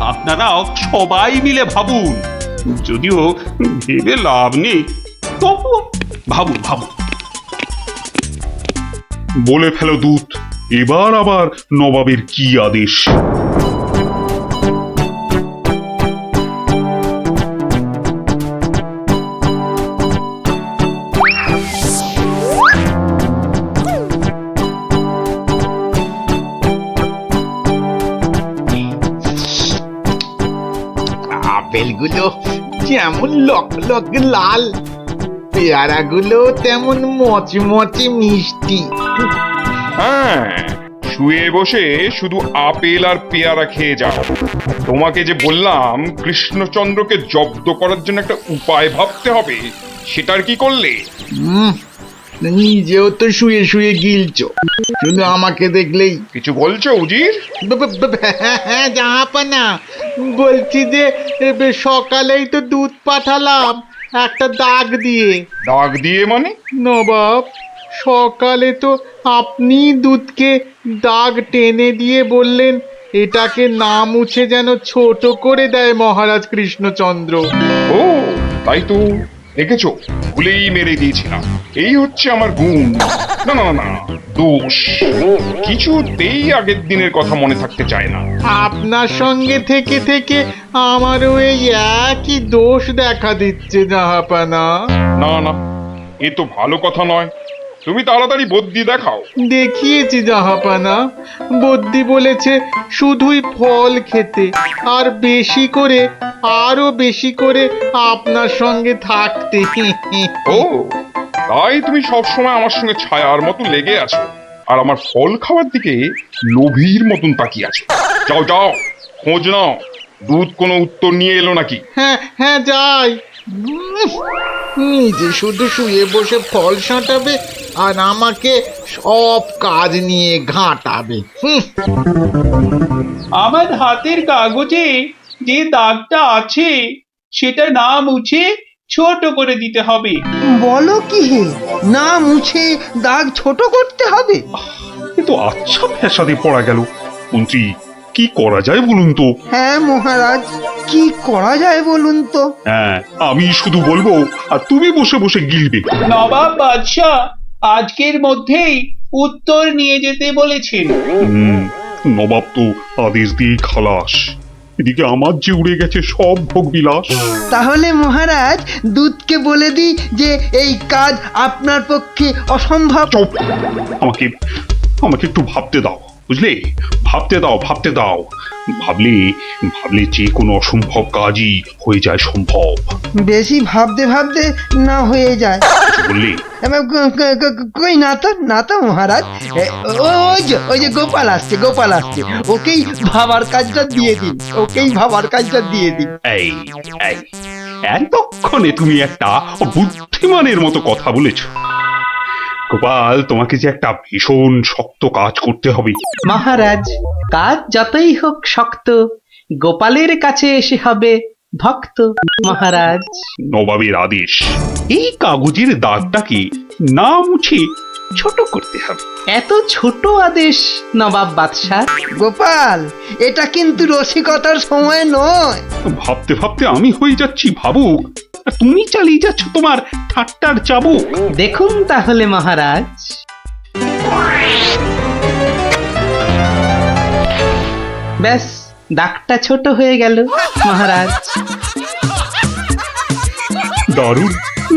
আপনারাও সবাই মিলে ভাবুন। যদিও ভেবে লাভ নেই, তবু ভাবুন ভাবুন। বলে ফেলো দূত, এবার আবার নবাবের কি আদেশ? আপেলগুলো যেমন লক লক লাল, পেয়ারাগুলো তেমন মচমচে মিষ্টি। হ্যাঁ, শুয়ে বসে শুধু আপেল আর পেয়ারা খেয়ে যাও। তোমাকে যে বললাম কৃষ্ণচন্দ্রকে জব্দ করার জন্য একটা উপায় ভাবতে হবে, সেটার কি করলে? নিজেও তো শুয়ে শুয়ে গিলছো, শুধু আমাকে দেখলেই। কিছু বলছো উজির? হ্যাঁ জাহাপানা, বলছি যে সকালেই তো দুধ পাঠালাম একটা দাগ দিয়ে। দাগ দিয়ে মানে? নবাব, সকালে তো আপনি দুধকে দাগ টেনে দিয়ে বললেন এটাকে না মুছে যেন ছোট করে দেয় মহারাজ কৃষ্ণচন্দ্র। ও তাই তো, দেখেছো, ভুলেই মেরে দিয়েছিলাম। এই হচ্ছে আমার গুণ। না না না, দোষ। কিছুতেই আগের দিনের কথা মনে থাকতে চায় না। আপনার সঙ্গে থেকে থেকে আমারও এই একই দোষ দেখা দিচ্ছে জাহাপানা। না না, এ তো ভালো কথা নয়। তুমি তাড়াতাড়ি বদ্যি দেখাও। দেখিয়েছি জাহাপানা, বদ্যি বলেছে শুধুই ফল খেতে, আর বেশি করে, আরো বেশি করে আপনার সঙ্গে থাকতে। ও তাই তুমি সবসময় আমার সঙ্গে ছায়ার মতো লেগে আছো, আর আমার ফল খাওয়ার দিকে লোভীর মতন তাকিয়ে আছো। যাও যাও, খোঁজ নাও, দুধ কোনো উত্তর নিয়ে এলো নাকি। হ্যাঁ হ্যাঁ যাই। নিজে শুধু শুয়ে বসে ফল সাঁটাবে আর আমাকে সব কাজ নিয়ে ঘাঁটাবে। আমার হাতের কাগজে যে দাগটা আছে সেটা না মুছে ছোট করে দিতে হবে। বলো কি হে, না মুছে দাগ ছোট করতে হবে? এ তো আচ্ছা ফ্যাসাদে পড়া গেল। মন্ত্রী, কি করা যায় বলুন তো? হ্যাঁ মহারাজ, কি করা যায় বলুন তো? হ্যাঁ, আমি শুধু বলবো আর তুমি বসে বসে গিলবে। নবাব বাদশাহ আজকের মধ্যেই উত্তর নিয়ে যেতে বলেছেন। নবাব তো আদেশ দিয়ে খালাস। এদিকে আমার যে উড়ে গেছে সব ভোগ বিলাস। তাহলে মহারাজ দুধকে বলে দিই যে এই কাজ আপনার পক্ষে অসম্ভব। চুপ! আমাকে আমাকে একটু ভাবতে দাও, বুঝলে? ভাবতে দাও, ভাবতে দাও। ভাবলে ভাবলে যে কোনো অসম্ভব কাজই হয়ে যায় সম্ভব। বেশি ভাবতে ভাবতে না হয়ে যায়। বললে কই না তো, না তো মহারাজ। ওই যে গোপাল আসছে, গোপাল আসছে, ওকেই ভাবার কাজটা দিয়ে দিন, ওকেই ভাবার কাজটা দিয়ে দিন। এই এই এতক্ষণে তুমি একটা বুদ্ধিমানের মতো কথা বলেছ। গোপাল, তোমাকে যে একটা ভীষণ শক্ত কাজ করতে হবে। মহারাজ, কাজ যতই হোক শক্ত, গোপালের কাছে এসে হবে ভক্ত। মহারাজ, নবাবের আদেশ, এই কাগজের দাগটাকে না মুছে ছোট করতে হবে। এত ছোট আদেশ নবাব বাদশাহ? গোপাল, এটা কিন্তু রসিকতার সময় নয়। ভাবতে ভাবতে আমি হয়ে যাচ্ছি ভাবুক, আর তুমি চালিয়ে যাচ্ছ তোমার ঠাট্টার চাবুক। দেখুন তাহলে মহারাজ। ব্যাস, দাগটা ছোট হয়ে গেল মহারাজ। দারুণ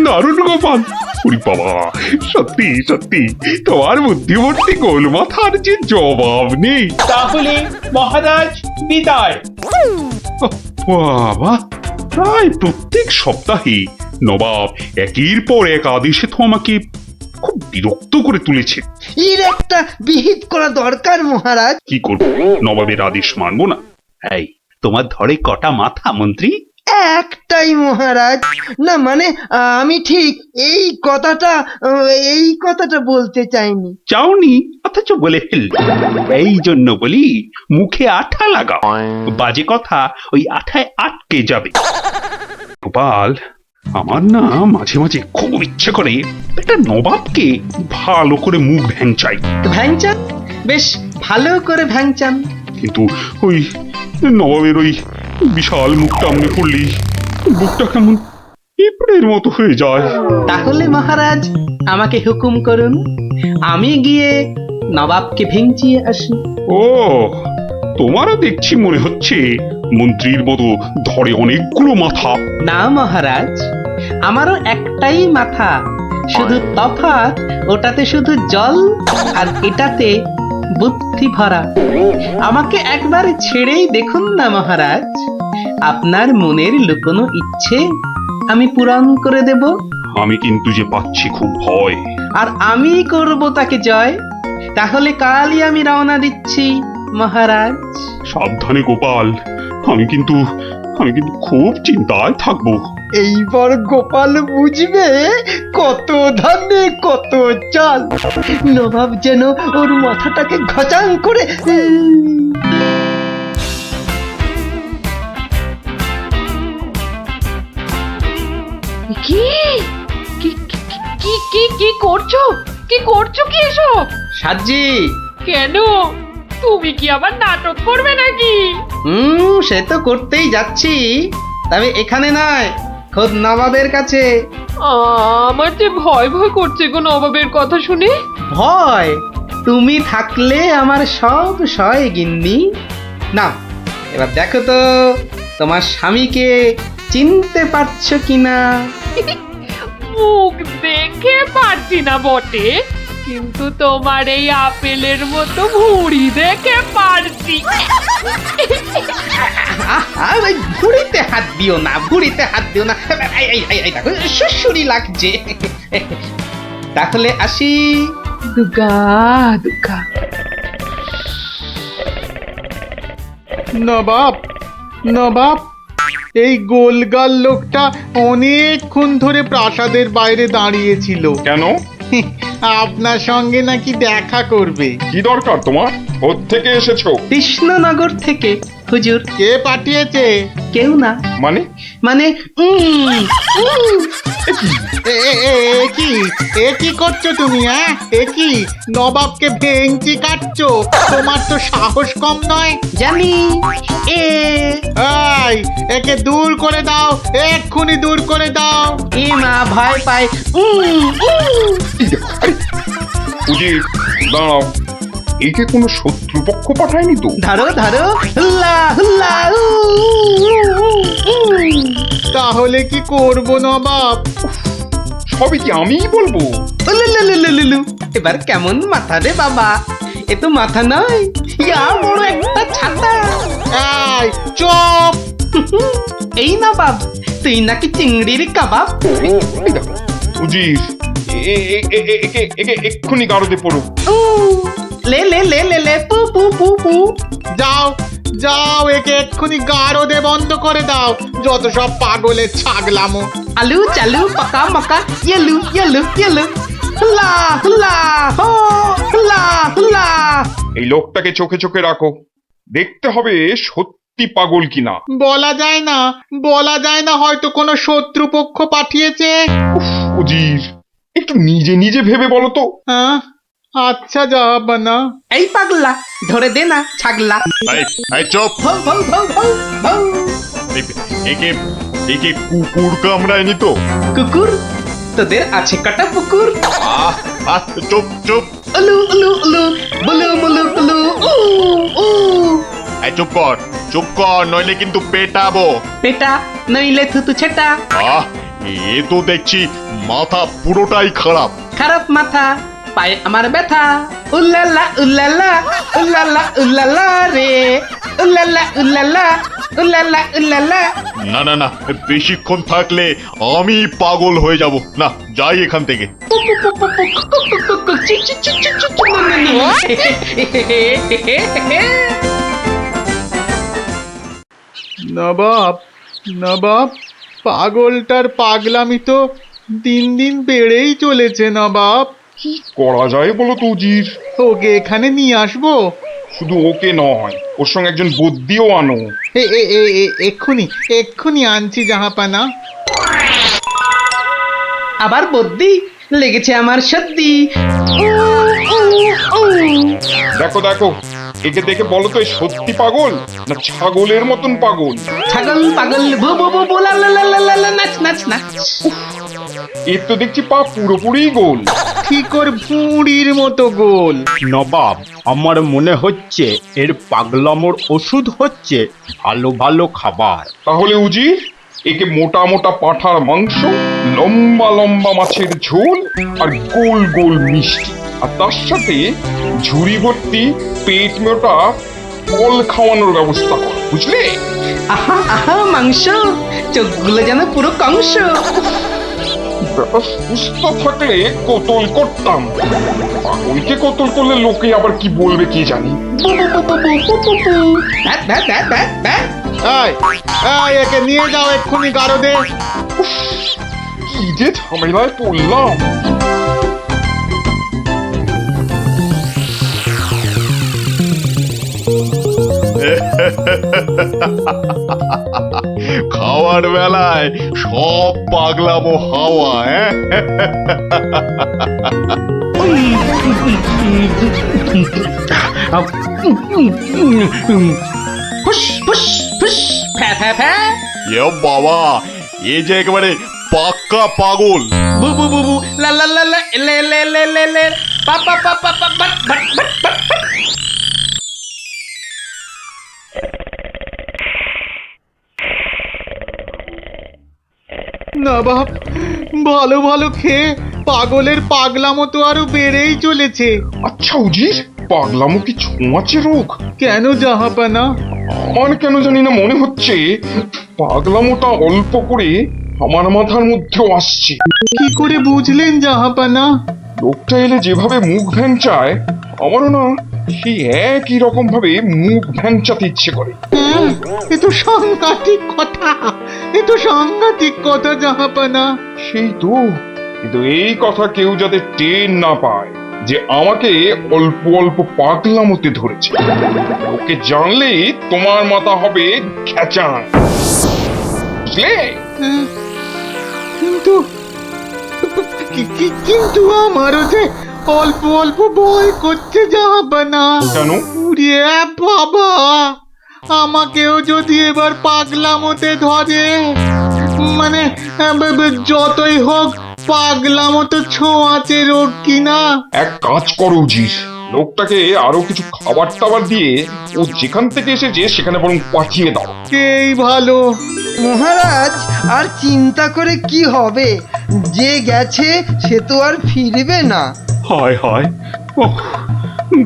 দারুণ গোপাল! ওরে বাবা, সত্যি সত্যি তোমার বুদ্ধিমত্তি গোল মাথার যে জবাব নেই। তাহলে মহারাজ বিদায়। বাবা, প্রায় প্রত্যেক সপ্তাহে নবাব একের পর এক আদেশে তো আমাকে খুব বিরক্ত করে তুলেছে। এর একটা বিহিত করা দরকার মহারাজ। কি করবো, নবাবের আদেশ মানবো না? এই, তোমার ধরে কটা মাথা মন্ত্রী? একটাই মহারাজ। না মানে আমি ঠিক এই কথাটা বলতে চাইনি। চাওনি অথচ বলে ফেললে। এই জন্য বলি, মুখে আঠা লাগাও, বাজে কথা ওই আঠায় আটকে যাবে। গোপাল, আমার না মাঝে মাঝে খুব ইচ্ছে করে একটা নবাবকে ভালো করে মুখ ভ্যাংচাই। ভ্যাংচান, বেশ ভালো করে ভ্যাংচান। কিন্তু ওই নবাবের ওই বিশাল মুখটা মনে পড়লি বুকটা কেমন পিঁপড়ের মতো হয়ে যায়। তাহলে মহারাজ আমাকে হুকুম করুন, আমি গিয়ে নবাবকে ভেঙচিয়ে আসি। ও, তোমারও দেখছি মনে হচ্ছে মন্ত্রীর মতো ধরে অনেকগুলো মাথা। না মহারাজ, আমারও একটাই মাথা, শুধু তফাৎ ওটাতে শুধু জল আর এটাতে বুদ্ধি ভরা। আমাকে একবার ছেড়েই দেখুন না মহারাজ, আপনার মনের লুকোনো ইচ্ছে আমি পূরণ করে দেব। আমি কিন্তু যে পাচ্ছি খুব ভয়। আর আমি করব তাকে জয়। তাহলে কালই আমি রওনা দিচ্ছি মহারাজ। সাবধানে গোপাল, আমি কিন্তু খুব চিন্তায় থাকবো। এইবার গোপাল বুঝবে কত ধানে কত চাল। নবাব যেন ওর মাথাটাকে ঘচাং করে কি কি কি কি কি করছো? কি করছো কি এসব? সাজি, কেন? তুমি কি আবার নাটক করবে নাকি? সে তো করতেই যাচ্ছি, তবে এখানে নয়, খোদ নবাবের কাছে। আমার যে ভয় ভয় করছে গো নবাবের কথা শুনে। ভয়? তুমি থাকলে আমার সব সয় গিন্নি। না, এবার দেখো তো তোমার স্বামীকে চিনতে পারছো কিনা। মুখ দেখে পারছি না বটে, কিন্তু তোমার এই আপেলের মতো ভুঁড়ি দেখে পারছি। ওই ভুড়িতে হাত দিও না, ভুড়িতে হাত দিও না। এই দেখো সুড়সুড়ি লাগছে। তাহলে আসি। দুগা দুগা। নবাব, নবাব, এই গোলগাল লোকটা অনেকক্ষণ ধরে প্রাসাদের বাইরে দাঁড়িয়েছিল। কেন? আপনার সঙ্গে নাকি দেখা করবে। কি দরকার তোমার? থেকে এসেছো? কৃষ্ণনগর থেকে হুজুর। কে পাঠিয়েছে? কেউ না, মানে? মানে এ কি করছো তুমি? হ্যাঁ, এ কি নবাবকে ভেঙচি কাটছো? তোমার তো সাহস কম নয়। জানি। এই, একে দূর করে দাও, এক্ষুনি দূর করে দাও। এ মা ভয় পায়। উজির, দাঁড়াও, একে কোনো শত্রুপক্ষ পাঠায়নি তো? ধরো ধরো, হুল্লা হুল্লা। তাহলে কি করব নবাব? সবই কি আমিই বলবো? উলুলুলুলুলু। এবার কেমন মাথা রে বাবা, এ তো মাথা নয়, ইয়া বড় একটা ছাতা। এই চুপ! এই না বাব, তুই নাকি চিংড়ির কাবাব। এই দেখো, উজির, একে এক্ষুনি গারদে পড়ো। লে লে লে লে লে পু পু পু পু। যাও যাও, একে এক্ষুনি গারদে বন্ধ করে দাও। যত সব পাগলের ছাগলামো। আলু চালু পাকা মাকা ইয়েলু ইয়েলু ইয়েলু। হুল্লা হুল্লা হো, হুল্লা হুল্লা। এই লোকটাকে চোখে চোখে রাখো, দেখতে হবে সত্যি পাগল কিনা। বলা যায় না, বলা যায় না, হয়তো কোনো শত্রুপক্ষ পাঠিয়েছে। উজির, একটু নিজে নিজে ভেবে বলো তো। হ্যাঁ, আচ্ছা জাহাপানা। এই পাগলা, ধরে দে না ছাগলা। চুপ! ভৌ ভৌ ভৌ ভৌ ভৌ। একে কুকুর কামড়ায়নি তো? কুকুর? তোদের আছে কটা পুকুর? চুপ চুপ! উলু উলু উলু, বুলু মুলু কুলু, উ উ। চুপ কর, নইলে কিন্তু পেটাবো। পেটা নইলে থুতু ছেটা। এ তো দেখছি মাথা পুরোটাই খারাপ। খারাপ মাথা, পায়ে আমার ব্যথা। উল্লালা উল্লালা, উল্লালা উল্লালা রে, উল্লালা উল্লালা, উল্লালা উল্লালা। না, বেশিক্ষণ থাকলে আমি পাগল হয়ে যাব। না, যাই এখান থেকে। নবাব, নবাব, পাগলটার পাগলামি তো দিন দিন বেড়েই চলেছে নবাব। কি করা যায় বলো তো উজির? ওকে এখানে নিয়ে আসবো? শুধু ওকে নয়, ওর সঙ্গে একজন বদ্যিও আনো। এক্ষুনি এক্ষুনি আনছি জাহাপানা। আবার বদ্যি লেগেছে আমার সর্দি। দেখো দেখো, একে দেখে বলো তো এ সত্যি পাগল না ছাগলের মতন পাগল? ছাগল পাগল বু বু বু বু লা লা লা লা লা লা, নাচ নাচ নাচ। এর তো দেখছি পা পুরোপুরি গোল। ঠিকর ভুঁড়ির মতো গোল। নবাব, আমার মনে হচ্ছে এর পাগলামোর ওষুধ হচ্ছে ভালো ভালো খাবার। তাহলে উজির, একে মোটা মোটা পাঁঠার মাংস, লম্বা লম্বা মাছের ঝোল আর গোল গোল মিষ্টি, আর তার সাথে ঝুড়ি ভর্তি পেট মোটা ফল খাওয়ানোর ব্যবস্থা করো, বুঝলে? আহা আহা মাংস, চোখগুলো যেন পুরো কংস। ব্যাপার সুস্থ থাকলে কতল করতাম, পাগলকে কতল করলে লোকে আবার কি বলবে কে জানি। বু বু বু বু বু বু বু বু। Bat bat bat bat bat. এই একে নিয়ে যাও এক্ষুনি গারদে। কি যে ঝামেলায় পড়লাম। খাওয়ার বেলায় সব পাগলামো হাওয়া। ফুস ফুস ফুস ফ্যা ফ্যা ফ্যা। এ বাবা, এ যে একেবারে পাক্কা পাগল। বু বু বু বু লা লা লা লা লে লে লে লে লে পা পা পা পা পা বাট বাট বাট বাট। নবাব, ভালো ভালো খেয়ে পাগলের পাগলামো তো আরো বেড়েই চলেছে। আচ্ছা উজির, পাগলামো কি ছোঁয়াচে রোগ? কেন জাহাপানা? আমার কেন জানি না মনে হচ্ছে পাগলামোটা অল্প করে আমার মাথার মধ্যেও আসছে। কি করে বুঝলেন জাহাপানা? লোকটা এলে যেভাবে মুখ ভ্যাংচায়, আমারও না সেই একই রকম ভাবে মুখ ভ্যাংচাতে ইচ্ছে করে। হ্যাঁ, এ তো সাংঘাতিক কথা, এ তো সাংঘাতিক কথা জাহাপানা। সেই তো, কিন্তু এই কথা কেউ যাতে টের না পায় যে আমাকে অল্প অল্প পাগলামোতে ধরেছে, ওকে জানলেই তোমার মাথা হবে খেচান, বুঝলে? হ্যাঁ, কিন্তু কিন্তু আমারও যে অল্প অল্প ভয় করছে জাহাপানা। কেন? উড়িয়ে বাবা, আমাকেও যদি এবার পাগলামোতে ধরে, মানে যতই হোক পাগলামো তো ছোঁয়াচে রোগ কিনা। এক কাজ করো উজির, লোকটাকে আরো কিছু খাবার টাবার দিয়ে ও যেখান থেকে এসেছে সেখানে বরং পাঠিয়ে দাও। এই ভালো। মহারাজ, আর চিন্তা করে কি হবে? যে গেছে সে তো আর ফিরবে না। হায় হায়, ওহ,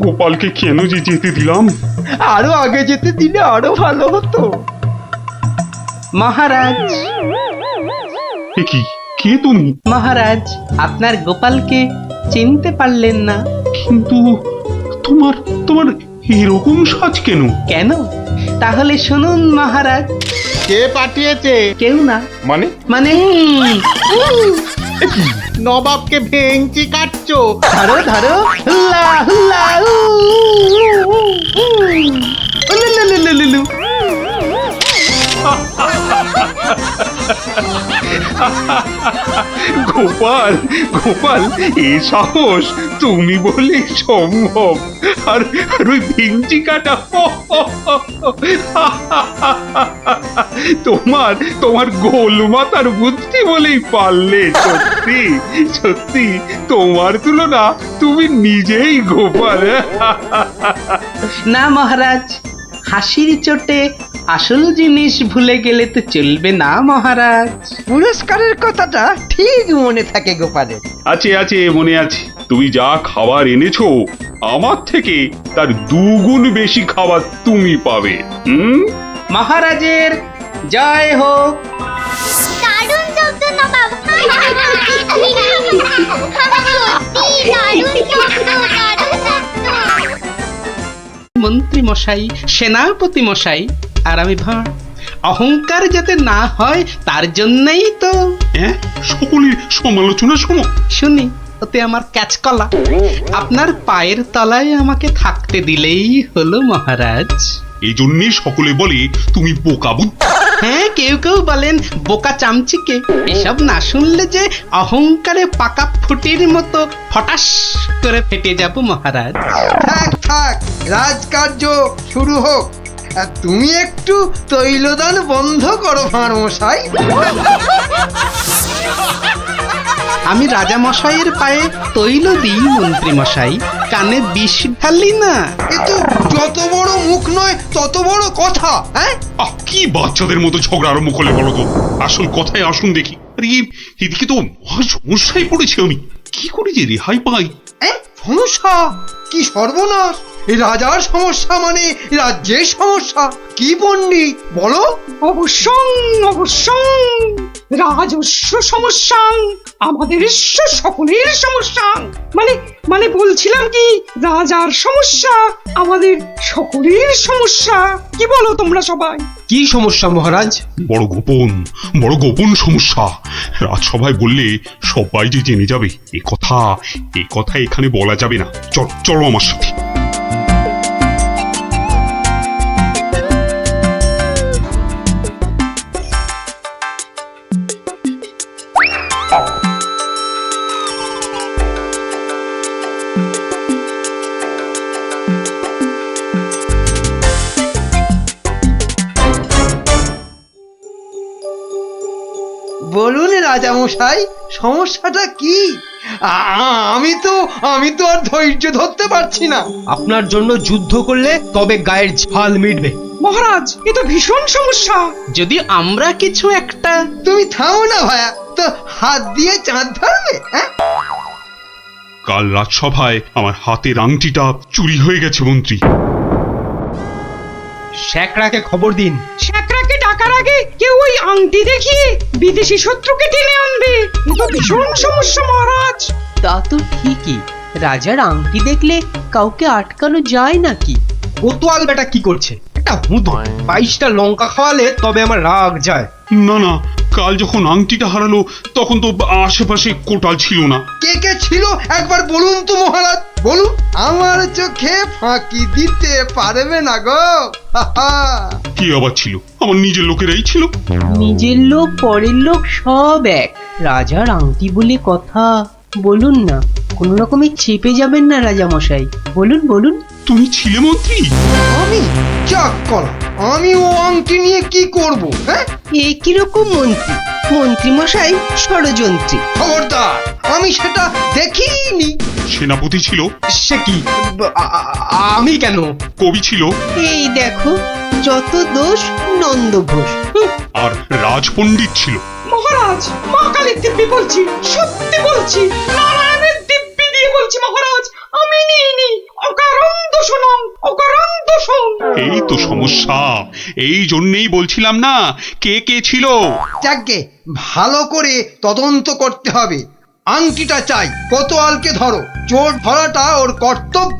গোপালকে কেন যে যেতে দিলাম? আরো আগে যেতে দিলে আরো ভালো হতো। মহারাজ এ কি, কে তুমি? মহারাজ, আপনার গোপালকে চিনতে পারলেন না? কিন্তু তোমার তোমার এরকম সাজ কেন? কেন? তাহলে শুনুন মহারাজ। কে পাঠিয়েছে? কেউ না। মানে? মানে নবাবকে ভেঙচি কাটছো? ধরো ধরো, হুল্লা হুল্লা উ, উ, উ, উ। উলুলুলুলুলু। গোপাল, গোপাল, এ সাহস তুমি বলে সম্ভব? আর আর ওই ভিঞ্চি কাটা, তোমার তোমার গোল মাথার বুদ্ধি বলেই পারলে। সত্যি সত্যি তোমার তুলনা তুমি নিজেই গোপাল। না মহারাজ, হাসির চোটে আসল জিনিস ভুলে গেলে তো চলবে না মহারাজ। পুরস্কারের কথাটা ঠিক মনে থাকে গোপালের। আছে আছে, মনে আছে। তুমি যা খাবার এনেছো আমার থেকে তার 2 গুণ বেশি খাবার তুমি পাবে। মহারাজের জয় হোক। দারুণ শব্দ নবাব। সত্যি দারুণ শব্দ, দারুণ শব্দ। মন্ত্রী মশাই, সেনাপতি মশাই, আর আমি ভাঁড়। অহংকার যাতে না হয় তার জন্যই তো। হ্যাঁ, সকলের সমালোচনা শোনো। শুনি, ওতে আমার ক্যাচকলা। আপনার পায়ের তলায় আমাকে থাকতে দিলেই হলো মহারাজ। এই জন্যে সকলে বলে তুমি বোকা বুদ্ধি। হ্যাঁ, কেউ কেউ বলেন বোকা চামচিকে। এসব না শুনলে যে অহংকারে পাকা ফুটির মতো ফটাস করে ফেটে যাব মহারাজ। থাক থাক, রাজকার্য শুরু হোক। আর তুমি একটু তৈলদান বন্ধ করো ভাঁড় মশাই। আমি রাজা মশাইয়ের পায়ে তৈল দিই মন্ত্রী মশাই, কানে বিষ ঢালি না। এ তো যত বড় মুখ নয় তত বড় কথা। হ্যাঁ, কি বাচ্চাদের মতো ঝগড়া আরম্ভ করলে বলো তো? আসল কথায় আসুন দেখি। আরে এদিকে তো মহা সমস্যায় পড়েছি আমি, কি করে যে রেহাই পাই? সমস্যা? কি সর্বনাশ! এই রাজার সমস্যা মানে রাজ্যের সমস্যা। কি পণ্ডিত বলো? অবশ্যই রাজস্ব সমস্যা, আমাদের সকলের সমস্যা। মানে বলছিলাম কি, রাজার সমস্যা আমাদের সকলের সমস্যা। কি বলো তোমরা সবাই? কি সমস্যা মহারাজ? বড় গোপন সমস্যা। রাজসভায় বললে সবাই যে জেনে যাবে, এ কথা এখানে বলা যাবে না। চলো আমার সাথে। বলুন রাজা মশাই, সমস্যাটা কি? আমি তো আর ধৈর্য ধরতে পারছি না। আপনার জন্য যুদ্ধ করলে তবে গায়ের ঝাল মিটবে। মহারাজ, এ তো ভীষণ সমস্যা। যদি আমরা কিছু একটা... তুমি থামো না ভায়া, তো হাত দিয়ে চাঁদ ধরবে? কাল রাজসভায় আমার হাতের আংটিটা চুরি হয়ে গেছে মন্ত্রী। শ্যাকরাকে খবর দিন। শ্যাকরাকে ডাকার আগে কেউ ওই আংটি দেখিয়ে বিদেশি শত্রুকে টেনে আনবে। এ তো ভীষণ সমস্যা মহারাজ। তা তো ঠিকই, রাজার আংটি দেখলে কাউকে আটকানো যায় নাকি? কোতোয়াল বেটা কি করছে? একটা হুঁদো 22টা লঙ্কা খাওয়ালে তবে আমার রাগ যায়। না, কাল যখন আংটিটা হারালো তখন তো আশেপাশে কোটাল ছিল না। কে ছিল একবার বলুন তো মহারাজ, বলুন। আমার চোখে ফাঁকি দিতে পারবে না গো। কি আবার ছিল? আমার নিজের লোকেরাই ছিল। নিজের লোক পরের লোক সব এক। রাজার আংটি বলে কথা, বলুন না, কোন রকমে চেপে যাবেন না রাজা মশাই। বলুন। তুমি ছিলে মন্ত্রী? আমি চাক করা, আমি ও আংটি নিয়ে কি করব? হ্যাঁ, এ কিরকম মন্ত্রী মশাই ষড়যন্ত্রী। খবরদার, আমি সেটা দেখিনি। সেনাপতি ছিল? সে কি? আমি কেন? কবি ছিল? এই দেখো, যত দোষ নন্দ ঘোষ। আর রাজপণ্ডিত ছিল? মহারাজ, মা কালীর দিব্যি বলছি, সত্যি বলছি, নারায়ণের দিব্যি দিয়ে বলছি মহারাজ, আমি নিইনি। অকারণ দোষণং, অকারণ দোষণ। এই তো সমস্যা, এই জন্যই বলছিলাম না কে ছিল। যাকে ভালো করে তদন্ত করতে হবে। আংটিটা চাই, কোতোয়ালকে ধরো। চোর ধরাটা ওর কর্তব্য।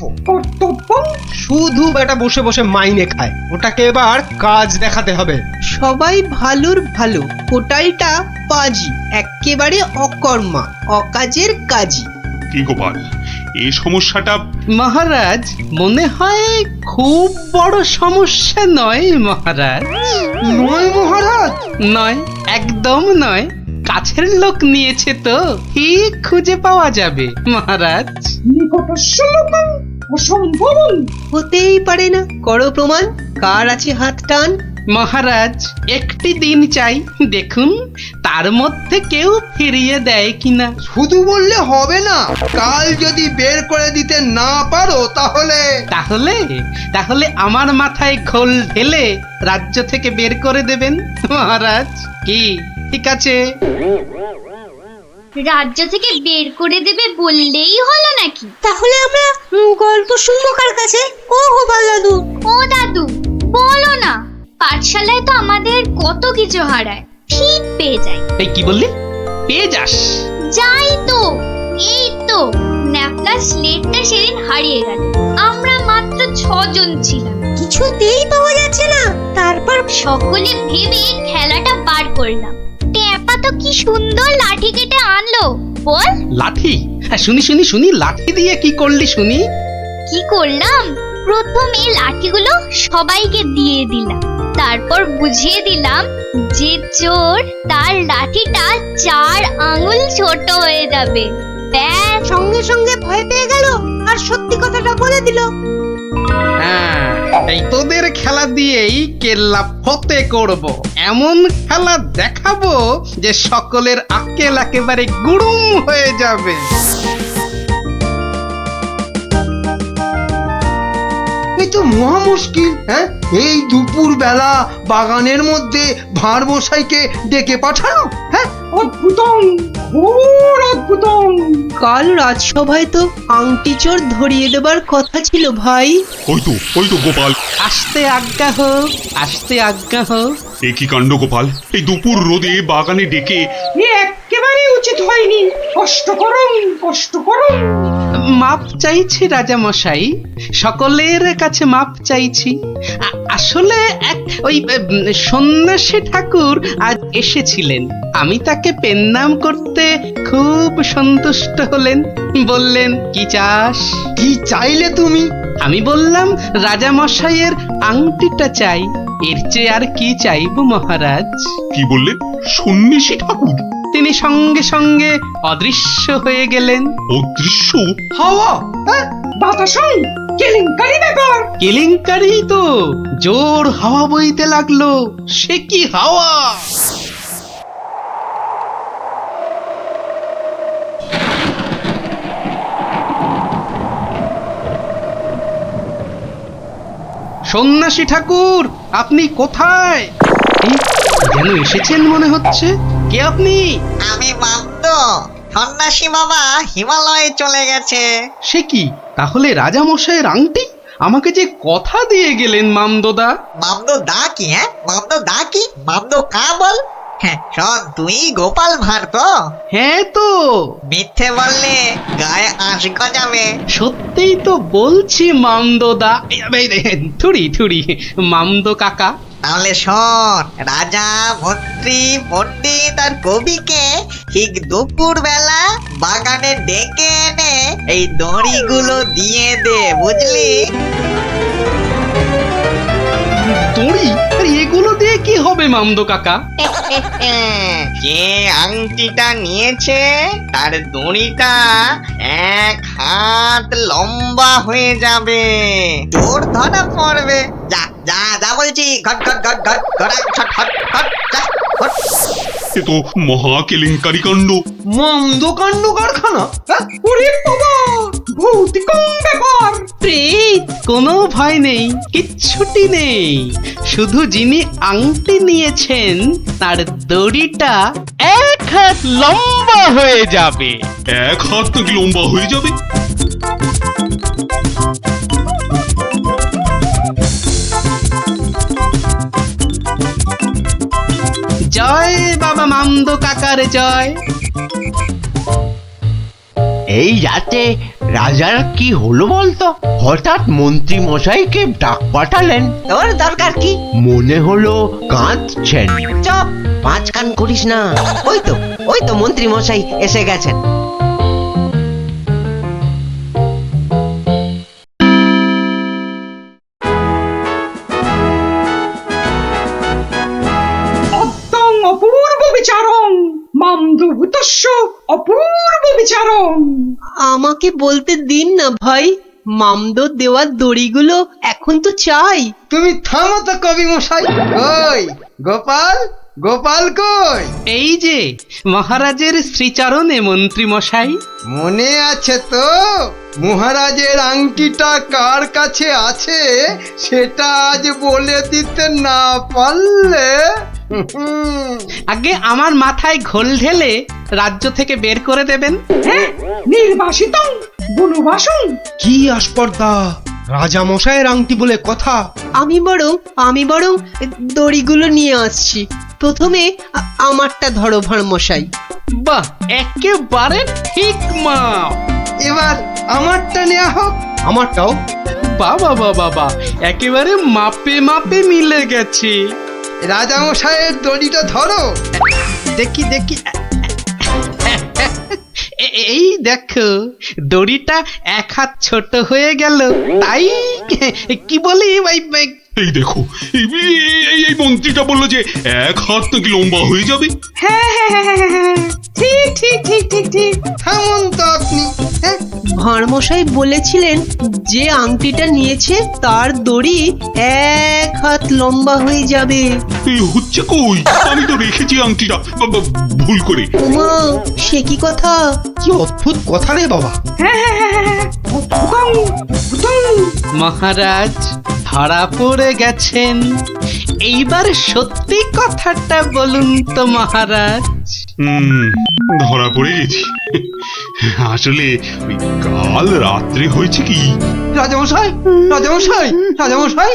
শুধু বেটা বসে বসে মাইনে খায়, ওটাকে এবার কাজ দেখাতে হবে। সবাই ভালোর ভালো, কোটালটা পাজি, একেবারে অকর্মা, অকাজের কাজী। কি গোপাল, এই সমস্যাটা... মহারাজ, মনে হয় খুব বড় সমস্যা নয় মহারাজ। নয় মহারাজ? নয়, একদম নয়। কাছের লোক নিয়েছে তো ঠিক খুঁজে পাওয়া যাবে মহারাজ। নিকটস্য লোকং অসম্ভবং। হতেই পারে না, করো প্রমাণ। কার আছে হাত টান? মহারাজ, একটি দিন চাই, দেখুন তার মধ্যে কেউ ফিরিয়ে দেয় কিনা। শুধু বললে হবে না, কাল যদি বের করে দিতে না পারো তাহলে আমার মাথায় ঘোল ঢেলে রাজ্য থেকে বের করে দেবেন মহারাজ। কি ঠিক আছে? রাজ্য থেকে বের করে দেবে বললেই হলো নাকি? তাহলে আমরা গল্প শুনবো কার কাছে? ও গোপাল দাদু। ও দাদু, বলো না। পাঠশালায় তো আমাদের কত কিছু হারায়, ঠিক পেয়ে যাই। এই কি বললি? পেয়ে যাস? যাই তো, এই তো ন্যাপলা স্লেটটা সেদিন হারিয়ে গেল। আমরা মাত্র 6 জন ছিলাম, কিছুতেই পাওয়া যাচ্ছে না। তারপর সকলে ভেবে খেলাটা বার করলাম। টেপা তো কি সুন্দর লাঠি কেটে আনলো, বল। লাঠি? শুনি, লাঠি দিয়ে কি করলি শুনি? কি করলাম, প্রথমে লাঠিগুলো সবাইকে দিয়ে দিলাম, তারপর বুঝিয়ে দিলাম যে চোর তার লাঠিটা 4 আঙুল ছোট হয়ে যাবে। ব্যাস, সঙ্গে সঙ্গে ভয় পেয়ে গেল আর সত্যি কথাটা বলে দিল। হ্যাঁ, এই তোদের খেলা দিয়েই কেল্লা ফতে করব, এমন খেলা দেখাবো যে সকলের আক্কেল একেবারে গুড়ুম হয়ে যাবে। এই তো মহা মুশকিল। হ্যাঁ, এই দুপুর বেলা বাগানের মধ্যে ভাঁড় মশাইকে ডেকে পাঠানো। হ্যাঁ, অদ্ভুতম, ঘোর অদ্ভুতম। কাল রাজসভায় তো আংটি চোর ধরিয়ে দেবার কথা ছিল ভাই। ওই তো গোপাল। আসতে আজ্ঞা হোক, আসতে আজ্ঞা হোক। এ কি কাণ্ড গোপাল, এই দুপুর রোদে বাগানে ডেকে। একেবারে উচিত হয়নি। কষ্ট করুন, কষ্ট করুন। মাপ চাইছি রাজা মশাই, সকলের কাছে মাপ চাইছি। আসলে এক ওই সন্ন্যাসী ঠাকুর আজ এসেছিলেন, আমি তাকে পেন নাম করতে খুব সন্তুষ্ট হলেন। বললেন কি চাস? কি চাইলে তুমি? আমি বললাম রাজা মশাইয়ের আংটিটা চাই, এর চেয়ে আর কি চাইবো মহারাজ। কি বললেন? সন্ন্যাসী ঠাকুর? তিনি সঙ্গে সঙ্গে অদৃশ্য হয়ে গেলেন। অদৃশ্য? হাওয়া? বাতাসন, কেলেঙ্কারি ব্যাপার। কেলেঙ্কারি তো, জোর হাওয়া বইতে লাগলো। সে কি হাওয়া! সন্ন্যাসী ঠাকুর, আপনি কোথায়? যেন এসেছেন মনে হচ্ছে। কে আপনি? আমি মামদ। সন্ন্যাসী বাবা হিমালয়ে চলে গেছে। সে কি, তাহলে রাজা মশাইয়ের আংটি? আমাকে যে কথা দিয়ে গেলেন মামদোদা। মামদ দা কি? হ্যাঁ, মামদ দা কি? মামদ কা বল? হ্যাঁ শোন, তুই গোপাল ভাঁড় তো? হ্যাঁ তো। মিথ্যে বললে গায়ে আঁশ গজাবে। সত্যিই তো বলছি মামদোদা। থুড়ি থুড়ি মামদো কাকা। তাহলে শোন, রাজা, মন্ত্রী, পণ্ডিত আর কবিকে ঠিক দুপুর বেলা বাগানে ডেকে এনে এই দড়িগুলো দিয়ে দে, বুঝলি? দড়ি? এগুলো দিয়ে কি হবে মামদো কাকা? যে আংটিটা নিয়েছে তার দড়িটা 1 হাত লম্বা হয়ে যাবে। তোর ধরা পড়বে। যা যা যা বলছি, ঘট ঘট ঘট ঘট ঘট ঘট ঘট ঘট যা ঘট। এ তো মহা কেলেঙ্কারি কাণ্ড। মন্দ কাণ্ড কারখানা। ওরে বাবা, ভৌতিকম ব্যাপার। প্রেত, কোনো ভয় নেই, কিচ্ছুটি নেই। শুধু যিনি আংটি নিয়েছেন তার দড়িটা 1 হাত লম্বা হয়ে যাবে। 1 হাত নাকি লম্বা হয়ে যাবে? জয় বাবা মামদো কাকার জয়। এই রাতে রাজার কি হলো বলতো? হঠাৎ মন্ত্রী মশাইকে ডাক পাঠালেন। তোর দরকার কি? মনে হলো কাঁদছেন। চপ, 5 কান করিস না। ওই তো মন্ত্রী মশাই এসে গেছেন। অপূর্ব বিচারণ, মামদভূতস্য অপূর্ব বিচারণ। আমাকে বলতে দিন না ভাই, মামদো দেওয়ার দড়িগুলো এখন তো চাই। তুমি থামো তো কবি মশাই। কই গোপাল? গোপাল কই? এই যে মহারাজের শ্রীচরণে মন্ত্রী মশাই। মনে আছে তো? মহারাজের আংটিটা কার কাছে আছে সেটা আজ বলে দিতে না পারলে আগে আমার মাথায় ঘোল ঢেলে রাজ্য থেকে বের করে দেবেন। হ্যাঁ, নির্বাসিত বনবাসন। কি আস্পর্ধা! রাজা মশাইয়ের আংটি বলে কথা। আমি বরং দড়িগুলো নিয়ে আসছি। প্রথমে আমারটা ধরো ভাঁড় মশাই। বাহ, একেবারে ঠিক মা। এবার আমারটা নেওয়া হোক। আমারটাও। বাবা বাবা, একেবারে মাপে মাপে মিলে গেছে। রাজা মশাইয়ের দড়িটা ধরো। দেখি দেখি। এই দেখো, দড়িটা 1 হাত ছোট হয়ে গেল। তাই কি বলি, এই দেখো এই মন্ত্রীটা বললো যে 1 হাত নাকি লম্বা হয়ে যাবে। হ্যাঁ, ঠিক ঠিক ঠিক ঠিক ঠিক। থামুন তো আপনি। হ্যাঁ, ভাঁড়মশাই বলেছিলেন যে আংটিটা নিয়েছে তার দড়ি 1 হাত লম্বা হয়ে যাবে। এই হচ্ছে কই, আমি তো রেখেছি আংটিটা ভুল করে। ওমা, সে কি কথা! কি অদ্ভুত কথা রে বাবা। মহারাজ ধরা পড়ে গেছেন। এইবার সত্যি কথাটা বলুন তো মহারাজ। ধরা পড়ে গেছি। আসলে ওই কাল রাত্রে হয়েছে কি, রাজামশাই, রাজামশাই, রাজামশাই,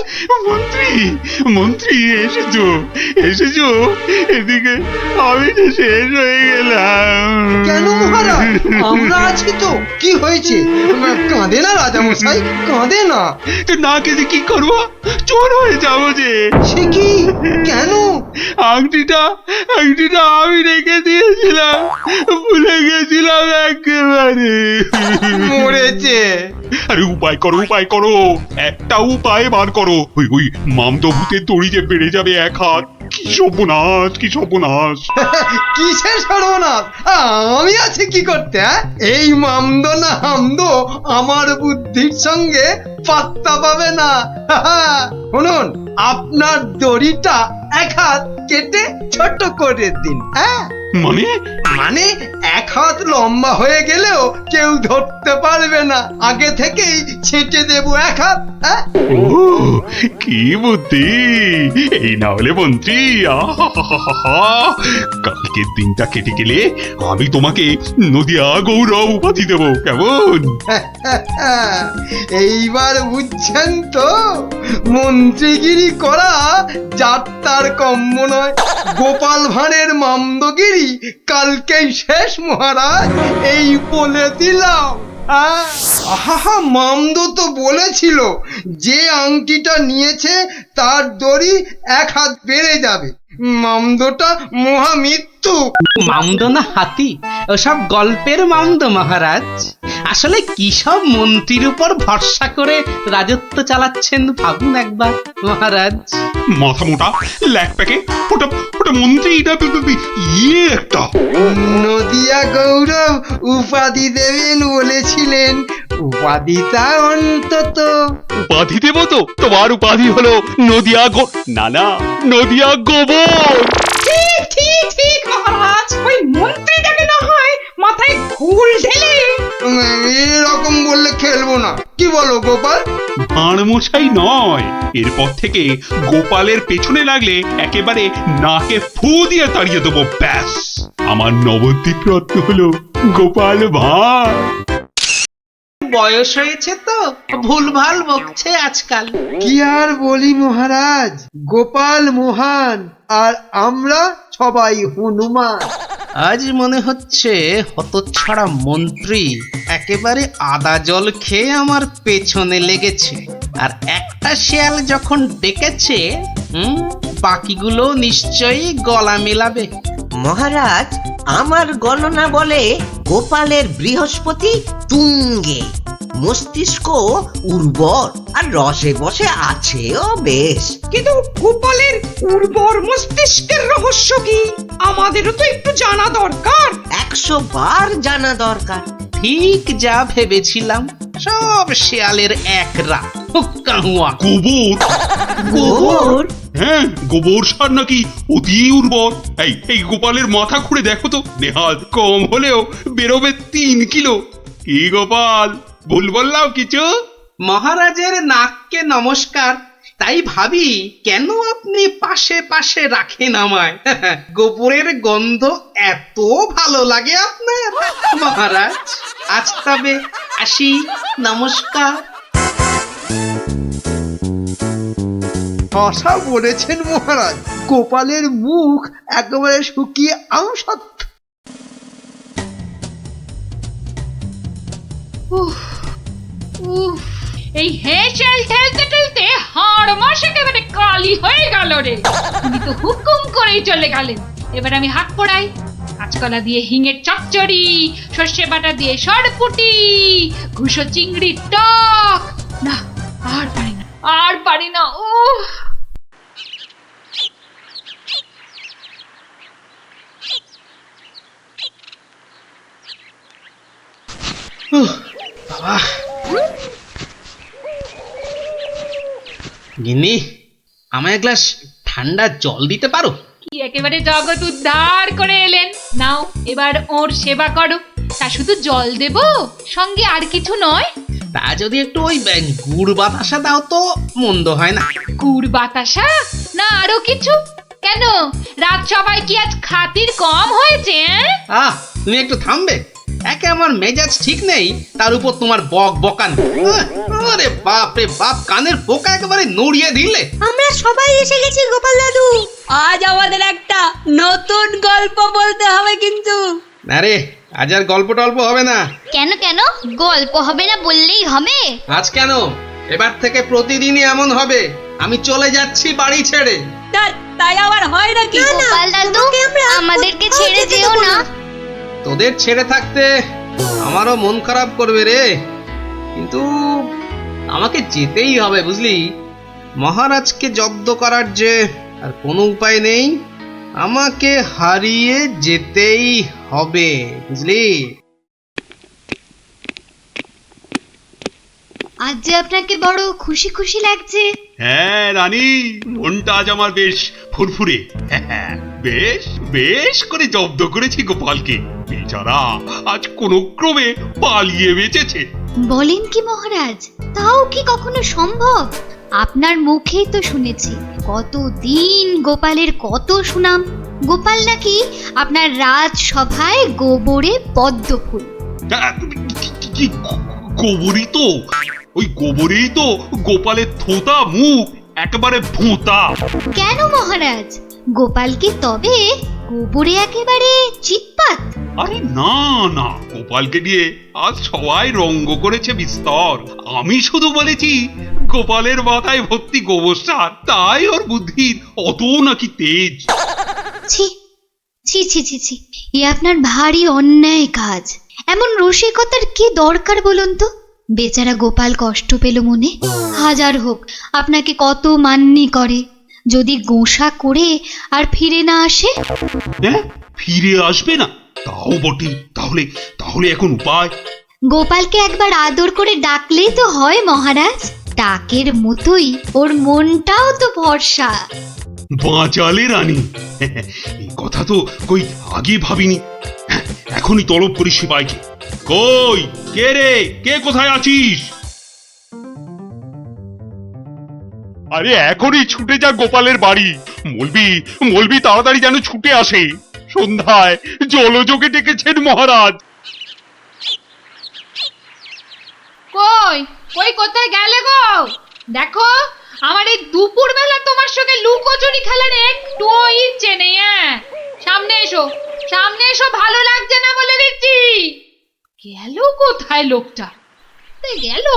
মন্ত্রী এসেছো এদিকে, আমি তো শেষ হয়ে গেলাম। কেন মহারাজ, আমরা আছি তো, কি হয়েছে? কাঁদে না রাজামশাই, কাঁদে না। না কেঁদে কি করবো, চোর হয়ে যাবো যে। সে কি, কেন? আংটিটা আমি রেখে দিয়েছিলাম, ভুলে গেছিলাম একেবারে। মরেছে। আরে উপায় করো, একটা উপায় বার করো। ওই মামদভূতের দড়ি যে বেড়ে যাবে 1 হাত। কি সর্বনাশ, কি সর্বনাশ। কিসের সর্বনাশ? আমি আছি কি করতে? এই মামদো না হামদো আমার বুদ্ধির সঙ্গে পাত্তা পাবে না। শুনুন, আপনার দড়িটা 1 হাত কেটে ছোট করে দিন। হ্যাঁ, মানে 1 হাত লম্বা হয়ে গেলেও কেউ ধরতে পারবে না। আগে থেকেই ছেটে দেব 1 হাত। ও কি বুদ্ধি! এই না হলে মন্ত্রী, কালকের দিনটা কেটে গেলে আমি তোমাকে নদিয়া গৌরব উপাধি দেবো, কেমন? এইবার বুঝছেন তো, মন্ত্রীগিরি করা যাত্রার কম্য নয়। গোপাল ভাঁড়ের মামদগিরি কালকেই শেষ মহারাজ, এই বলে দিলাম। আহা, মামদো তো বলেছিল যে আংটিটা নিয়েছে তার দড়ি 1 হাত বেড়ে যাবে। মামদোটা মহামৃত্যু। মামদো না হাতি, ওসব গল্পের মামদো মহারাজ। আসলে কি সব মন্ত্রীর উপর ভরসা করে রাজত্ব চালাচ্ছেন ভাবুন একবার মহারাজ। মাথা মোটা ল্যাক প্যাকে, ওটা মন্ত্রী, একটা নদিয়া গৌরব উপাধি দেবেন বলেছিলেন। উপাধিটা অন্তত। উপাধি দেব তো, তোমার উপাধি হলো নদিয়া নদিয়া গোবর। ঠিক ঠিক ঠিক মহারাজ, ওই মন্ত্রীটাকে না হয় মাথায় ঘুল ঢেলে। এরকম বললে খেলবো না, কি বলো গোপাল? ভাঁড়মশাই নয়, এরপর থেকে গোপালের পেছনে লাগলে একেবারে নাকে ফু দিয়ে তাড়িয়ে দেবো, ব্যাস। আমার নবদ্বীপ রত্ন হলো গোপাল ভাঁড়। বয়স হয়েছে তো ভুলভাল বকছে আজকাল। কি আর বলি মহারাজ, গোপাল মহান আর আমরা সবাই হনুমান। আজ মনে হচ্ছে হতচ্ছাড়া মন্ত্রী একেবারে আদা জল খেয়ে আমার পেছনে লেগেছে। আর একটা শেয়াল যখন ডেকেছে, বাকিগুলো নিশ্চয়ই গলা মেলাবে। মহারাজ, আমার গণনা বলে গোপালের বৃহস্পতি তুঙ্গে, মস্তিষ্ক উর্বর আর রসে বসে আছেও বেশ। কিন্তু গোপালের উর্বর মস্তিষ্কের রহস্য কি আমাদেরও তো একটু জানা দরকার। 100 বার জানা দরকার। ঠিক যা ভেবেছিলাম, সব শেয়ালের এক রাত। গোবর? হ্যাঁ, গোবর সার নাকি অতি উর্বর। এই গোপালের মাথা খুঁড়ে দেখো তো, নেহাত কম হলেও বেরোবে 3 কিলো। কি গোপাল, ভুল বললাম কিছু? মহারাজের নাককে নমস্কার। তাই ভাবি কেন আপনি পাশে পাশে রাখেন আমায়। গোবরের গন্ধ এত ভালো লাগে আপনার মহারাজ। আজ তবে আসি, নমস্কার। ভাষা বলেছেন মহারাজ, গোপালের মুখ একেবারে শুকিয়ে আমসত্ব। এই হেঁচেল ঠেলতে ঠেলতে হাড় মাস একেবারে কালি হয়ে গেল রে। উনি তো হুকুম করেই চলে গেলেন। এবার আমি হাত পড়াই। কাঁচকলা দিয়ে হিঙের চচ্চড়ি, সর্ষে বাটা দিয়ে সরপুটি, ঘুষো চিংড়ির টক। না, আর পারি না। আর পারি না। ও বাবা, গিন্নি, আমায় এক গ্লাস ঠান্ডা জল দিতে পারো? কি একেবারে জগৎ উদ্ধার করে এলেন। নাও এবার ওর সেবা করো। তা শুধু জল দেব, সঙ্গে আর কিছু নয়? তা যদি একটু ওই গুড় বাতাসা দাও তো মন্দ হয় না। গুড় বাতাসা না আরো কিছু? কেন, রাত সবাই কি আজ খাতির কম হয়েছে? তুমি একটু থামবে? একে আমার মেজাজ ঠিক নেই, তার উপর তোমার বক বকান। আরে বাপ রে বাপ, কানের পোকা একেবারে নড়িয়ে দিলে। আমরা সবাই এসে গেছি গোপাল দাদু। আজ আমাদের একটা নতুন গল্প বলতে হবে কিন্তু। আরে আজ আর গল্প টল্প হবে না। কেন কেন গল্প হবে না বললেই হবে? আজ কেন, এবার থেকে প্রতিদিনই এমন হবে। আমি চলে যাচ্ছি বাড়ি ছেড়ে। তাই আবার হয় নাকি? গোপাল দাদু, আমাদেরকে ছেড়ে যেও না। তোদের ছেড়ে থাকতে আমারও মন খারাপ করবে রে, কিন্তু আমাকে যেতেই হবে বুঝলি। মহারাজকে জব্দ করার যে আর কোনো উপায় নেই, আমাকে হারিয়ে যেতেই হবে বুঝলি। আজ যে আপনাকে বড় খুশি খুশি লাগছে। হ্যাঁ রানী, মনটা আজ আমার বেশ ফুরফুরে। বেশ বেশ করে জব্দ করেছি গোপালকে। বেচারা আজ কোনো ক্রমে পালিয়ে বেঁচেছে। বলেন কি মহারাজ, তাও কি কখনো সম্ভব? আপনার মুখেই তো শুনেছি কতদিন গোপালের কত সুনাম। গোপাল নাকি আপনার রাজসভায় গোবরে পদ্ম ফুল। গোবরই তো, ওই গোবরেই তো গোপালের থোঁতা মুখ একেবারে ভোঁতা। কেন মহারাজ, গোপাল কি তবে গোবরে একেবারে চিৎপাত? আরে না না, গোপালকে দিয়ে আজ সবাই রঙ্গ করেছে বিস্তর। আমি শুধু বলেছি গোপালের মাথায় ভর্তি গোবর সার, তাই ওর বুদ্ধির অত নাকি তেজ। ছি ছি ছি ছি ছি, এ আপনার ভারী অন্যায় কাজ। এমন রসিকতার কি দরকার বলুন তো? বেচারা গোপাল কষ্ট পেল মনে। হাজার হোক আপনাকে কত মান্যি করে, যদি গোসা করে আর ফিরে না আসে। হ্যাঁ, ফিরে আসবে না? তাও বটে। তাহলে তাহলে এখন উপায়? গোপালকে একবার আদর করে ডাকলেই তো হয় মহারাজ। ডাকের মতোই ওর মনটাও তো ভরসা। বাঁচালে রানী, এই কথা তো কই আগে ভাবিনি। এখনই তলব করি সিপাইকে। কই কে রে, কে কোথায় আছিস? আরে এখনই ছুটে যা গোপালের বাড়ি। মলবি মলবি তাড়াতাড়ি যেন ছুটে আসে। সন্ধ্যায় জলযোগে ডেকেছেন মহারাজ। কই কই কোথায় গেলে গো? দেখো, আমার এই দুপুর বেলা তোমার সঙ্গে লুকোচুরি খেলার একটু ইচ্ছে নেই। সামনে এসো, সামনে এসো, ভালো লাগছে না বলে দিচ্ছি। গেল কোথায় লোকটা? গেল,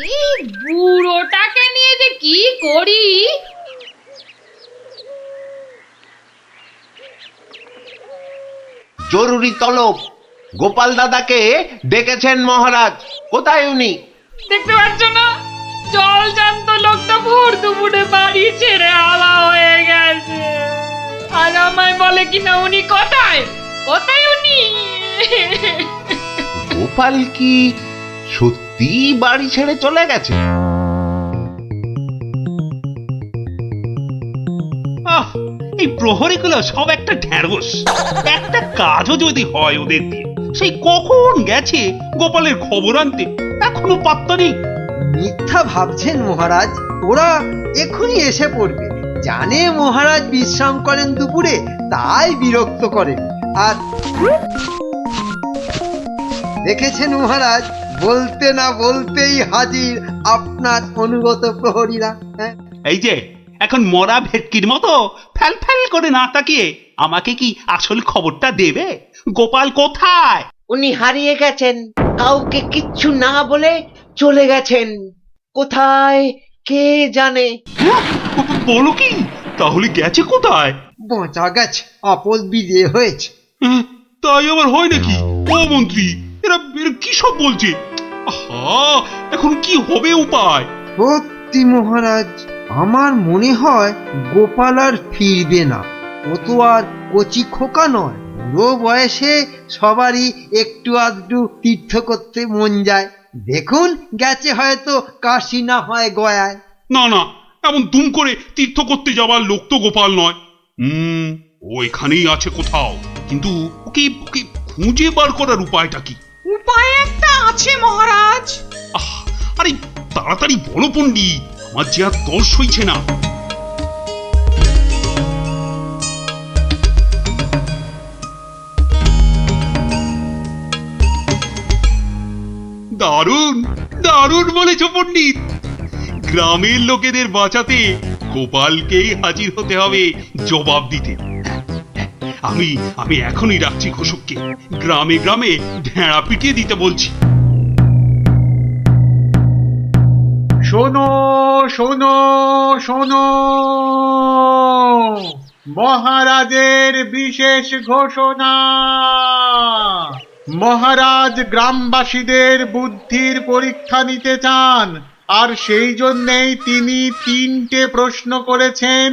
এই বুড়োটাকে নিয়ে যে কি করি। জরুরি তলব, গোপাল দাদাকে ডেকেছেন মহারাজ। কোথায় উনি? দেখতে পাচ্ছ না, জল জানত লোকটা ভোর দুপুরে বাড়ি ছেড়ে আলা হয়ে গেছে। আর আমায় বলে কিনা উনি কোথায়, কোথায় উনি? গোপাল কি সত্যি বাড়ি ছেড়ে চলে গেছে? এই প্রহরীগুলো সব একটা ঢ্যাঁড়স। একটা কাজও যদি হয় ওদের দিয়ে, সেই কখন গেছে গোপালের খবর আনতে, এখনো পাত্তা নেই। মিথ্যা ভাবছেন মহারাজ, ওরা এখনই এসে পড়বে। জানে মহারাজ বিশ্রাম করেন দুপুরে, তাই বিরক্ত করেন। আর দেখেছেন মহারাজ, বলতে না বলতেই হাজির আপনার অনুগত প্রহরীরা। এই যে এখন মরা ভেটকির মতো ফ্যাল ফ্যাল করে না তাকিয়ে আমাকে কি আসল খবরটা দেবে? গোপাল কোথায়? উনি হারিয়ে গেছেন, কাউকে কিচ্ছু না বলে চলে গেছেন। কোথায় কে জানে। বলো কি, তাহলে গেছে কোথায়? বাঁচা গেছে, আপদ বিজে হয়েছে। তাই আবার হয় নাকি? ও মন্ত্রী, এরা কি সব বলছে? আহা, এখন কি হবে উপায়? হোক সত্যি মহারাজ, আমার মনে হয় গোপাল আর ফিরবে না। ও তো আর কচি খোকা নয়, বুড়ো বয়সে সবারই একটু আধটু তীর্থ করতে মন যায়। দেখুন গেছে হয়তো কাশি না হয় গয়ায়। না না, এমন দুম করে তীর্থ করতে যাওয়ার লোক তো গোপাল নয়। ও এখানেই আছে কোথাও, কিন্তু ওকে ওকে খুঁজে বার করার উপায়টা কি? উপায় একটা আছে মহারাজ। আরে তাড়াতাড়ি বলো পণ্ডিত, আমার যে আর দর্শ হইছে না। দারুণ দারুণ বলেছ পণ্ডিত। গ্রামের লোকেদের বাঁচাতে গোপালকেই হাজির হতে হবে জবাব দিতে। আমি আমি এখনই রাখছি ঘোষককে, গ্রামে গ্রামে ঢেঁড়া পিটিয়ে দিতে বলছি। শোনো শোনো শোনো, মহারাজের বিশেষ ঘোষণা। মহারাজ গ্রামবাসীদের বুদ্ধির পরীক্ষা নিতে চান, আর সেই জন্যেই তিনি 3টে প্রশ্ন করেছেন,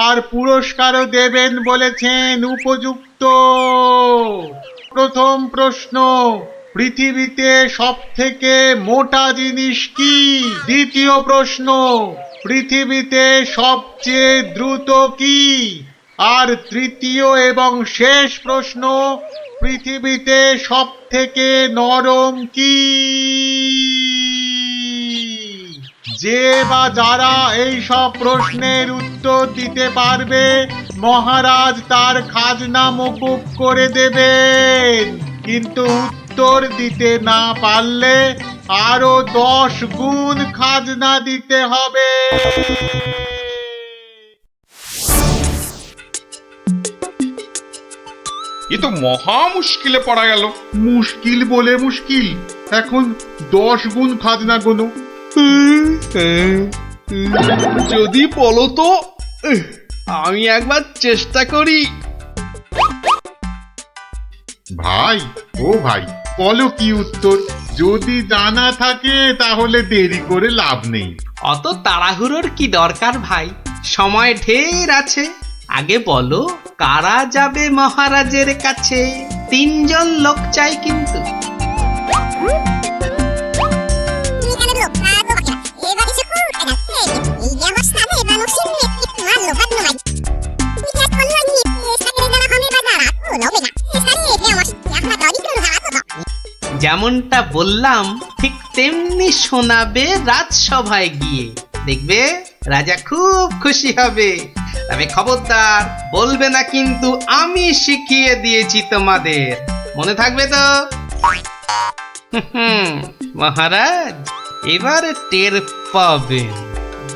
আর পুরস্কারও দেবেন বলেছেন উপযুক্ত। প্রথম প্রশ্ন, পৃথিবীতে সবথেকে মোটা জিনিস কি? দ্বিতীয় প্রশ্ন, পৃথিবীতে সবচেয়ে দ্রুত কি? আর তৃতীয় এবং শেষ প্রশ্ন, পৃথিবীতে সবথেকে নরম কি? যে বা যারা এই সব প্রশ্নের উত্তর দিতে পারবে, মহারাজ তার খাজনা মকুব করে দেবেন। কিন্তু উত্তর দিতে না পারলে আরো 10 গুণ খাজনা দিতে হবে। এ তো মহা মুশকিলে পড়া গেল। মুশকিল বলে মুশকিল, এখন 10 গুণ খাজনা গোনো। যদি বলো তো আমি একবার চেষ্টা করি। ভাই ও ভাই, বলো কি উত্তর? যদি জানা থাকে তাহলে দেরি করে লাভ নেই। অত তাড়াহুড়োর কি দরকার ভাই, সময় ঢের আছে। আগে বলো কারা যাবে মহারাজের কাছে? 3 জন লোক চাই কিন্তু। যেমনটা বললাম ঠিক তেমনি শোনাবে রাজসভায় গিয়ে, দেখবে রাজা খুব খুশি হবে। তবে খবরদার বলবে না কিন্তু আমি শিখিয়ে দিয়েছি তোমাদের, মনে থাকবে তো? মহারাজ এবার টের পাবেন,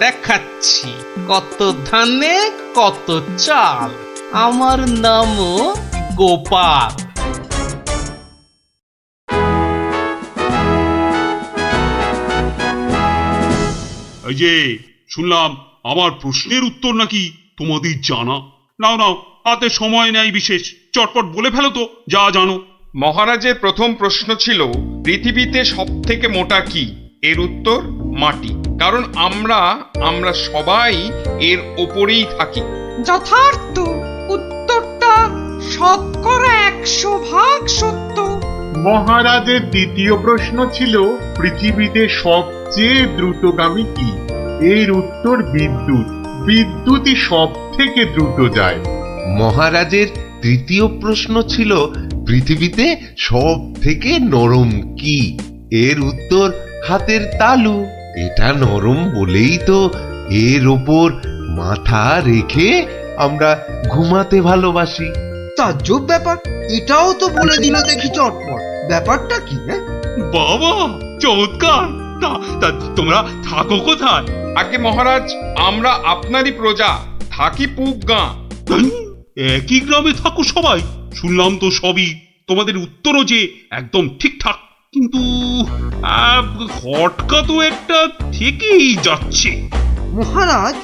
দেখাচ্ছি কত ধানে কত চাল। আমার নামও গোপাল। এই যে শুনলাম আমার প্রশ্নের উত্তর নাকি তোমাদের জানা। নাও নাও, হাতে সময় নেই বিশেষ, চটপট বলে ফেলো তো যা জানো। মহারাজের প্রথম প্রশ্ন ছিল পৃথিবীতে সব থেকে মোটা কি? এর উত্তর মাটি। কারণ আমরা সবাই এর ওপরেই থাকি। যথার্থ, উত্তরটা 100% সত্য। মহারাজের দ্বিতীয় প্রশ্ন ছিল পৃথিবীতে সবচেয়ে দ্রুতগামী কি? এর উত্তর বিদ্যুৎ। বিদ্যুৎই সব থেকে দ্রুত যায়। মহারাজের তৃতীয় প্রশ্ন ছিল পৃথিবীতে সব থেকে নরম কি? এর উত্তর হাতের তালু। এটা নরম বলেই তো এর ওপর মাথা রেখে আমরা ঘুমাতে ভালোবাসি। তাজ্জব ব্যাপার, এটাও তো বলে দিল দেখি চটপট। ব্যাপারটা কি? বাবা চমৎকার। তা তোমরা থাকো কোথায়? আগে মহারাজ, আমরা আপনারই প্রজা, থাকি পূব গাঁ। একই গ্রামে থাকো সবাই? শুনলাম তো সবই, তোমাদের উত্তরও যে একদম ঠিকঠাক, কিন্তু খটকা তো একটা থেকেই যাচ্ছে। মহারাজ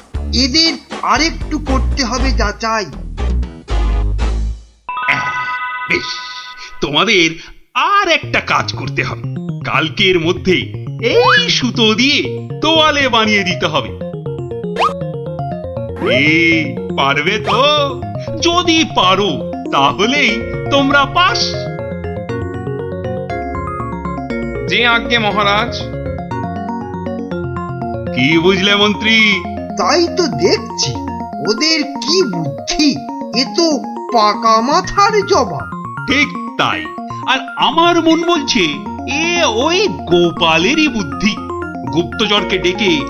এদের আরেকটু করতে হবে যাচাই। বেশ, তোমাদের আর একটা কাজ করতে হবে। কালকের মধ্যে এই সুতো দিয়ে তোয়ালে বানিয়ে দিতে হবে। এই পারবে তো? যদি পারো তাহলেই তোমরা পাস। যে আজ্ঞে মহারাজ। কি বুঝলে মন্ত্রী? তাই তো দেখছি, ওদের কি বুদ্ধি! এ তো পাকা মাথার জবাব। ঠিক তাই। আর আমার মন বলছে এ ওই গোপালেরই বুদ্ধি। গুপ্তচরকে ডেকে